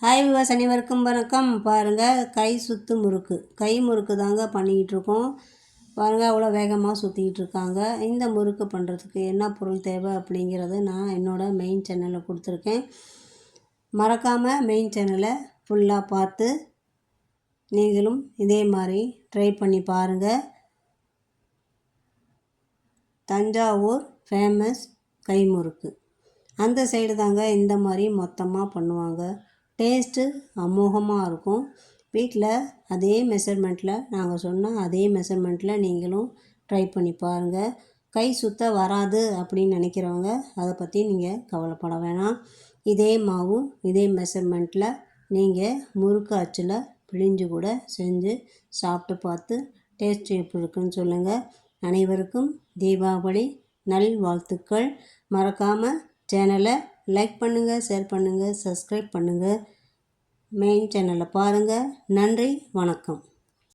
Hi விவாஸ் அனைவருக்கும் வணக்கம். பாருங்கள், கை சுத்து முறுக்கு, கை முறுக்கு தாங்க பண்ணிக்கிட்டு இருக்கோம். பாருங்கள், அவ்வளோ வேகமாக சுற்றிக்கிட்டு இருக்காங்க. இந்த முறுக்கு பண்ணுறதுக்கு என்ன பொருள் தேவை அப்படிங்கிறத நான் என்னோடய மெயின் சேனலில் கொடுத்துருக்கேன். மறக்காமல் மெயின் சேனலை ஃபுல்லாக பார்த்து நீங்களும் இதே மாதிரி ட்ரை பண்ணி பாருங்கள். தஞ்சாவூர் ஃபேமஸ் கை முறுக்கு, அந்த சைடு தாங்க இந்த மாதிரி மொத்தமாக பண்ணுவாங்க. டேஸ்ட்டு அமோகமாக இருக்கும். வீட்டில் அதே மெஷர்மெண்ட்டில் நாங்கள் சொன்ன அதே மெஷர்மெண்ட்டில் நீங்களும் ட்ரை பண்ணி பாருங்கள். கை சுத்த வராது அப்படின்னு நினைக்கிறவங்க அதை பற்றி நீங்கள் கவலைப்பட வேணாம். இதே மாவு இதே மெஷர்மெண்ட்டில் நீங்கள் முறுக்கு அச்சில் பிழிஞ்சு கூட செஞ்சு சாப்பிட்டு பார்த்து டேஸ்ட் எப்படி இருக்குன்னு சொல்லுங்கள். அனைவருக்கும் தீபாவளி நல்வாழ்த்துக்கள். மறக்காமல் சேனலை லைக் பண்ணுங்கள், ஷேர் பண்ணுங்கள், சப்ஸ்கிரைப் பண்ணுங்கள். மெயின் சேனலை பாருங்கள். நன்றி, வணக்கம்.